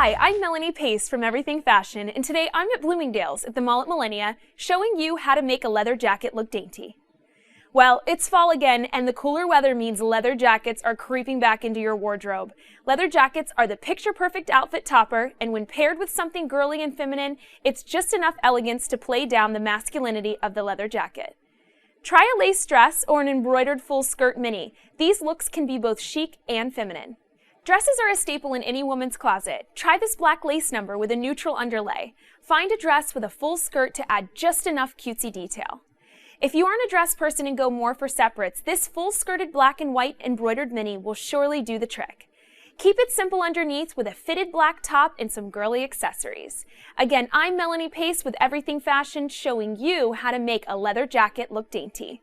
Hi, I'm Melanie Pace from Everything Fashion, and today I'm at Bloomingdale's at the mall at Millennia, showing you how to make a leather jacket look dainty. Well, it's fall again, and the cooler weather means leather jackets are creeping back into your wardrobe. Leather jackets are the picture-perfect outfit topper, and when paired with something girly and feminine, it's just enough elegance to play down the masculinity of the leather jacket. Try a lace dress or an embroidered full skirt mini. These looks can be both chic and feminine. Dresses are a staple in any woman's closet. Try this black lace number with a neutral underlay. Find a dress with a full skirt to add just enough cutesy detail. If you aren't a dress person and go more for separates, this full skirted black and white embroidered mini will surely do the trick. Keep it simple underneath with a fitted black top and some girly accessories. Again, I'm Melanie Pace with Everything Fashion, showing you how to make a leather jacket look dainty.